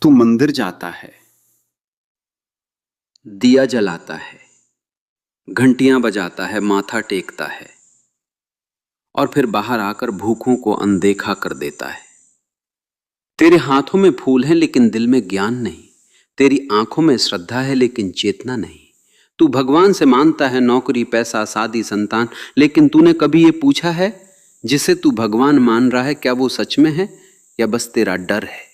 तू मंदिर जाता है, दिया जलाता है, घंटियां बजाता है, माथा टेकता है और फिर बाहर आकर भूखों को अनदेखा कर देता है। तेरे हाथों में फूल हैं लेकिन दिल में ज्ञान नहीं, तेरी आंखों में श्रद्धा है लेकिन चेतना नहीं। तू भगवान से मांगता है नौकरी, पैसा, शादी, संतान, लेकिन तूने कभी ये पूछा है जिसे तू भगवान मान रहा है क्या वो सच में है या बस तेरा डर है?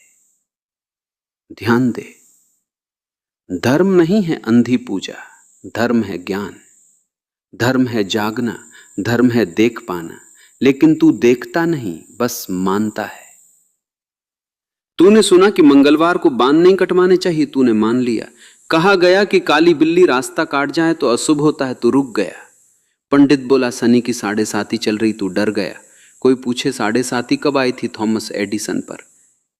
ध्यान दे, धर्म नहीं है अंधी पूजा, धर्म है ज्ञान, धर्म है जागना, धर्म है देख पाना, लेकिन तू देखता नहीं, बस मानता है। तूने सुना कि मंगलवार को बाल नहीं कटवाने चाहिए, तूने मान लिया। कहा गया कि काली बिल्ली रास्ता काट जाए तो अशुभ होता है, तू रुक गया। पंडित बोला शनि की 7:30 चल रही, तू डर गया। कोई पूछे 7:30 कब आई थी थॉमस एडिसन पर?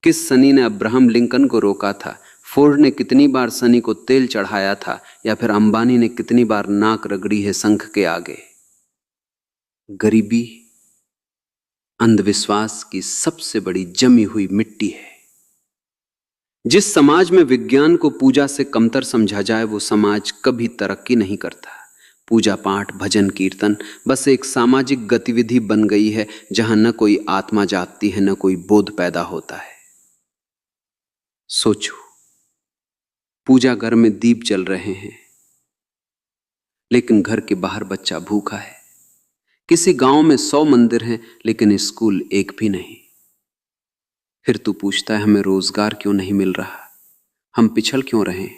किस शनि ने अब्राहम लिंकन को रोका था? फोर्ड ने कितनी बार शनि को तेल चढ़ाया था? या फिर अंबानी ने कितनी बार नाक रगड़ी है शंख के आगे? गरीबी अंधविश्वास की सबसे बड़ी जमी हुई मिट्टी है। जिस समाज में विज्ञान को पूजा से कमतर समझा जाए वो समाज कभी तरक्की नहीं करता। पूजा पाठ, भजन, कीर्तन बस एक सामाजिक गतिविधि बन गई है जहां न कोई आत्मा जागती है, न कोई बोध पैदा होता है। सोचो, पूजा घर में दीप जल रहे हैं लेकिन घर के बाहर बच्चा भूखा है। किसी गांव में 100 मंदिर हैं लेकिन स्कूल एक भी नहीं। फिर तू पूछता है हमें रोजगार क्यों नहीं मिल रहा, हम पिछड़ क्यों रहे?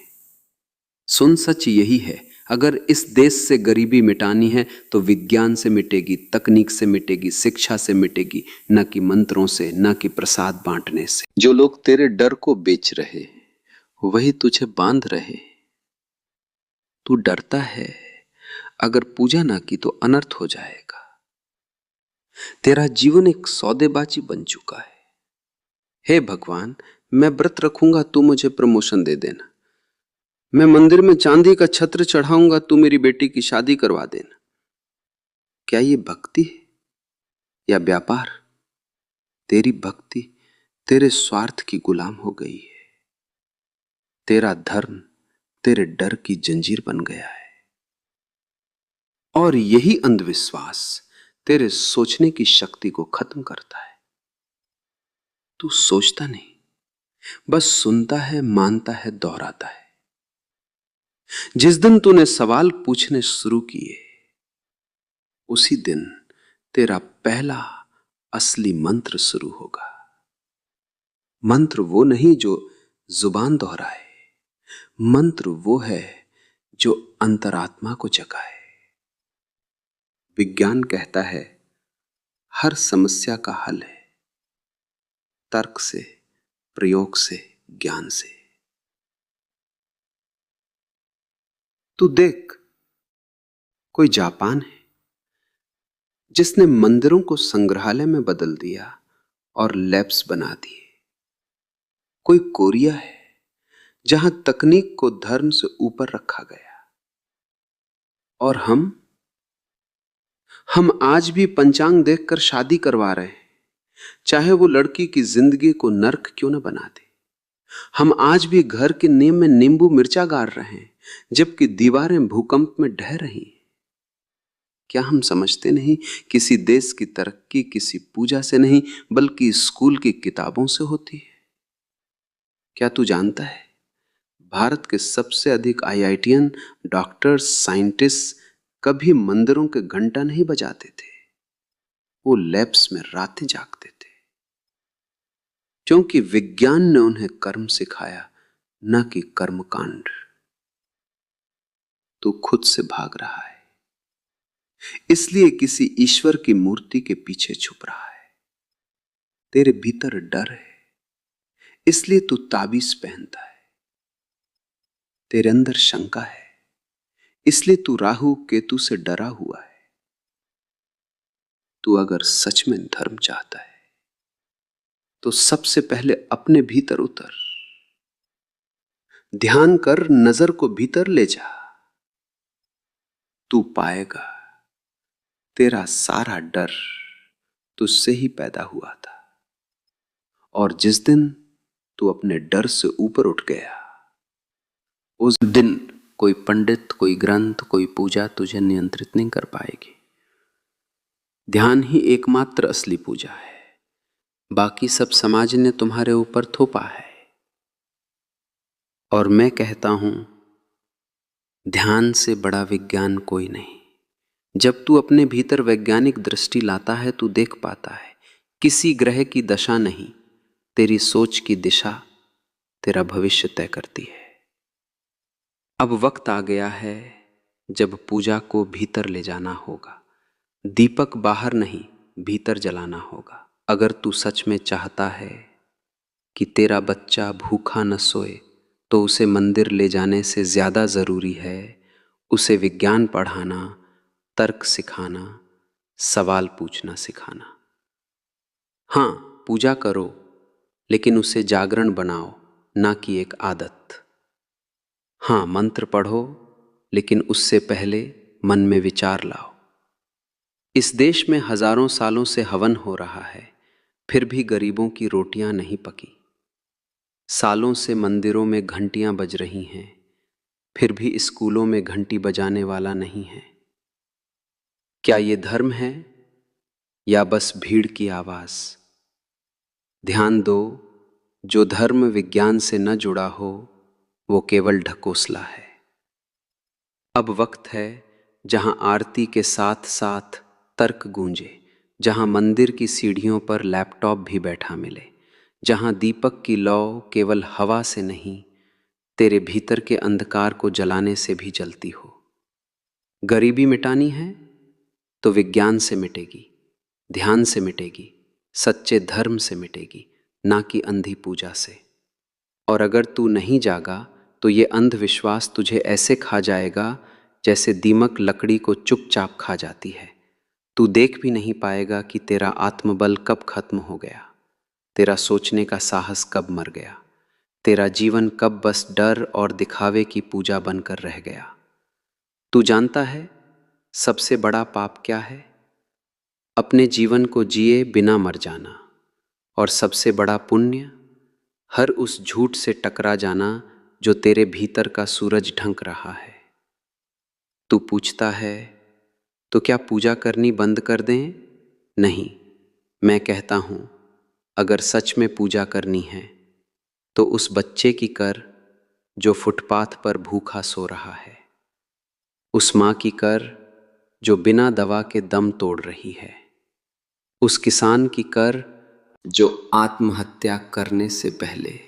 सुन, सच यही है, अगर इस देश से गरीबी मिटानी है तो विज्ञान से मिटेगी, तकनीक से मिटेगी, शिक्षा से मिटेगी, न कि मंत्रों से, न कि प्रसाद बांटने से। जो लोग तेरे डर को बेच रहे वही तुझे बांध रहे। तू डरता है अगर पूजा ना की तो अनर्थ हो जाएगा। तेरा जीवन एक सौदेबाजी बन चुका है। हे भगवान, मैं व्रत रखूंगा, तू मुझे प्रमोशन दे देना। मैं मंदिर में चांदी का छत्र चढ़ाऊंगा, तू मेरी बेटी की शादी करवा देना। क्या ये भक्ति है या व्यापार? तेरी भक्ति तेरे स्वार्थ की गुलाम हो गई है। तेरा धर्म तेरे डर की जंजीर बन गया है। और यही अंधविश्वास तेरे सोचने की शक्ति को खत्म करता है। तू सोचता नहीं, बस सुनता है, मानता है, दोहराता है। जिस दिन तूने सवाल पूछने शुरू किए उसी दिन तेरा पहला असली मंत्र शुरू होगा। मंत्र वो नहीं जो जुबान दोहराए, मंत्र वो है जो अंतरात्मा को जगाए। विज्ञान कहता है हर समस्या का हल है तर्क से, प्रयोग से, ज्ञान से। तू देख, कोई जापान है जिसने मंदिरों को संग्रहालय में बदल दिया और लैब्स बना दिए। कोई कोरिया है जहां तकनीक को धर्म से ऊपर रखा गया। और हम आज भी पंचांग देखकर शादी करवा रहे हैं, चाहे वो लड़की की जिंदगी को नर्क क्यों न बना दे। हम आज भी घर के नींव में नींबू मिर्चा गाड़ रहे हैं जबकि दीवारें भूकंप में ढह रही हैं। क्या हम समझते नहीं किसी देश की तरक्की किसी पूजा से नहीं बल्कि स्कूल की किताबों से होती है? क्या तू जानता है भारत के सबसे अधिक आईआईटीएन, डॉक्टर्स, साइंटिस्ट कभी मंदिरों के घंटा नहीं बजाते थे। वो लैब्स में रातें जागते थे क्योंकि विज्ञान ने उन्हें कर्म सिखाया, न कि कर्मकांड। तू खुद से भाग रहा है, इसलिए किसी ईश्वर की मूर्ति के पीछे छुप रहा है। तेरे भीतर डर है, इसलिए तू ताबीज पहनता है। तेरे अंदर शंका है, इसलिए तू राहु केतु से डरा हुआ है। तू अगर सच में धर्म चाहता है तो सबसे पहले अपने भीतर उतर, ध्यान कर, नजर को भीतर ले जा। तू पाएगा तेरा सारा डर तुझसे ही पैदा हुआ था। और जिस दिन तू अपने डर से ऊपर उठ गया। उस दिन कोई पंडित, कोई ग्रंथ, कोई पूजा तुझे नियंत्रित नहीं कर पाएगी। ध्यान ही एकमात्र असली पूजा है, बाकी सब समाज ने तुम्हारे ऊपर थोपा है। और मैं कहता हूं, ध्यान से बड़ा विज्ञान कोई नहीं। जब तू अपने भीतर वैज्ञानिक दृष्टि लाता है, तू देख पाता है किसी ग्रह की दशा नहीं, तेरी सोच की दिशा तेरा भविष्य तय करती है। अब वक्त आ गया है जब पूजा को भीतर ले जाना होगा। दीपक बाहर नहीं, भीतर जलाना होगा। अगर तू सच में चाहता है कि तेरा बच्चा भूखा न सोए, तो उसे मंदिर ले जाने से ज्यादा जरूरी है उसे विज्ञान पढ़ाना, तर्क सिखाना, सवाल पूछना सिखाना। हां, पूजा करो, लेकिन उसे जागरण बनाओ, ना कि एक आदत। हां, मंत्र पढ़ो, लेकिन उससे पहले मन में विचार लाओ। इस देश में हजारों सालों से हवन हो रहा है, फिर भी गरीबों की रोटियां नहीं पकी। सालों से मंदिरों में घंटियां बज रही हैं, फिर भी स्कूलों में घंटी बजाने वाला नहीं है। क्या ये धर्म है या बस भीड़ की आवाज? ध्यान दो, जो धर्म विज्ञान से न जुड़ा हो वो केवल ढकोसला है। अब वक्त है जहां आरती के साथ साथ तर्क गूंजे, जहां मंदिर की सीढ़ियों पर लैपटॉप भी बैठा मिले, जहां दीपक की लौ केवल हवा से नहीं, तेरे भीतर के अंधकार को जलाने से भी जलती हो। गरीबी मिटानी है तो विज्ञान से मिटेगी, ध्यान से मिटेगी, सच्चे धर्म से मिटेगी, ना कि अंधी पूजा से। और अगर तू नहीं जागा तो ये अंधविश्वास तुझे ऐसे खा जाएगा जैसे दीमक लकड़ी को चुपचाप खा जाती है। तू देख भी नहीं पाएगा कि तेरा आत्मबल कब खत्म हो गया, तेरा सोचने का साहस कब मर गया, तेरा जीवन कब बस डर और दिखावे की पूजा बनकर रह गया। तू जानता है सबसे बड़ा पाप क्या है? अपने जीवन को जिए बिना मर जाना। और सबसे बड़ा पुण्य, हर उस झूठ से टकरा जाना जो तेरे भीतर का सूरज ढंक रहा है। तू पूछता है तो क्या पूजा करनी बंद कर दें? नहीं, मैं कहता हूं, अगर सच में पूजा करनी है तो उस बच्चे की कर जो फुटपाथ पर भूखा सो रहा है, उस मां की कर जो बिना दवा के दम तोड़ रही है, उस किसान की कर जो आत्महत्या करने से पहले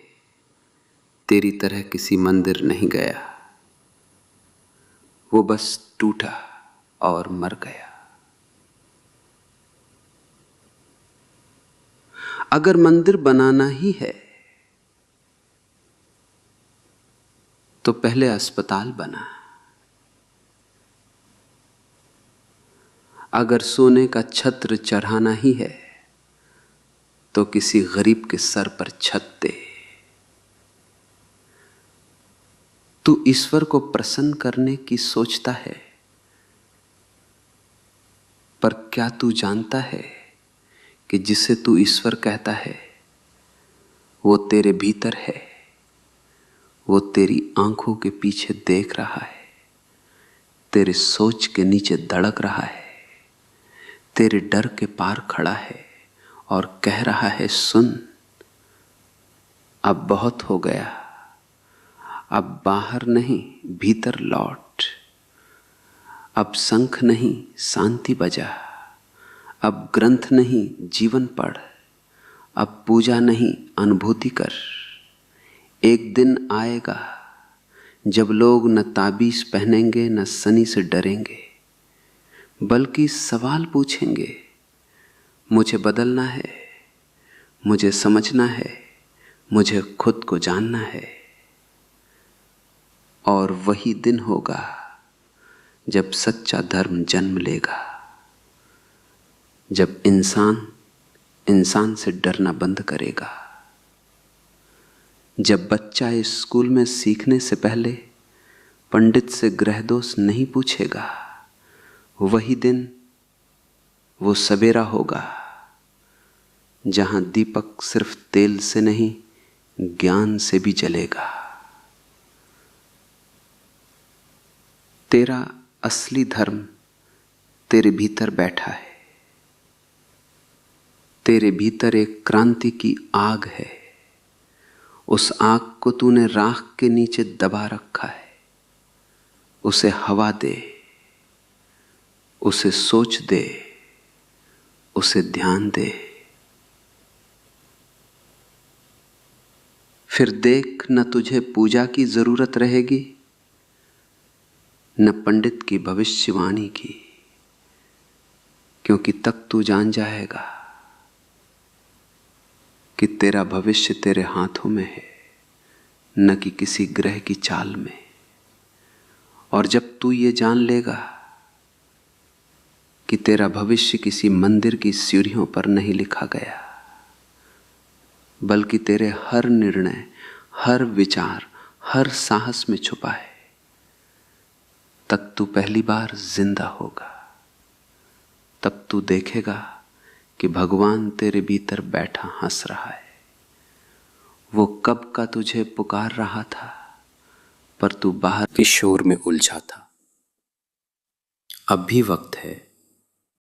तेरी तरह किसी मंदिर नहीं गया, वो बस टूटा और मर गया। अगर मंदिर बनाना ही है तो पहले अस्पताल बना। अगर सोने का छत्र चढ़ाना ही है तो किसी गरीब के सर पर छत दे। तू ईश्वर को प्रसन्न करने की सोचता है, पर क्या तू जानता है कि जिसे तू ईश्वर कहता है वो तेरे भीतर है, वो तेरी आंखों के पीछे देख रहा है, तेरे सोच के नीचे धड़क रहा है, तेरे डर के पार खड़ा है और कह रहा है, सुन, अब बहुत हो गया, अब बाहर नहीं भीतर लौट। अब शंख नहीं शांति बजा, अब ग्रंथ नहीं जीवन पढ़, अब पूजा नहीं अनुभूति कर। एक दिन आएगा जब लोग न ताबीज पहनेंगे न शनि से डरेंगे, बल्कि सवाल पूछेंगे, मुझे बदलना है, मुझे समझना है, मुझे खुद को जानना है। और वही दिन होगा जब सच्चा धर्म जन्म लेगा, जब इंसान इंसान से डरना बंद करेगा, जब बच्चा इस स्कूल में सीखने से पहले पंडित से ग्रह दोष नहीं पूछेगा। वही दिन वो सवेरा होगा जहां दीपक सिर्फ तेल से नहीं ज्ञान से भी जलेगा। तेरा असली धर्म तेरे भीतर बैठा है। तेरे भीतर एक क्रांति की आग है। उस आग को तूने राख के नीचे दबा रखा है। उसे हवा दे, उसे सोच दे, उसे ध्यान दे। फिर देख, न तुझे पूजा की जरूरत रहेगी, न पंडित की भविष्यवाणी की, क्योंकि तब तू जान जाएगा कि तेरा भविष्य तेरे हाथों में है, न कि किसी ग्रह की चाल में। और जब तू ये जान लेगा कि तेरा भविष्य किसी मंदिर की सीढ़ियों पर नहीं लिखा गया, बल्कि तेरे हर निर्णय, हर विचार, हर साहस में छुपा है, तब तू पहली बार जिंदा होगा। तब तू देखेगा कि भगवान तेरे भीतर बैठा हंस रहा है। वो कब का तुझे पुकार रहा था, पर तू बाहर के शोर में उलझा था। अब भी वक्त है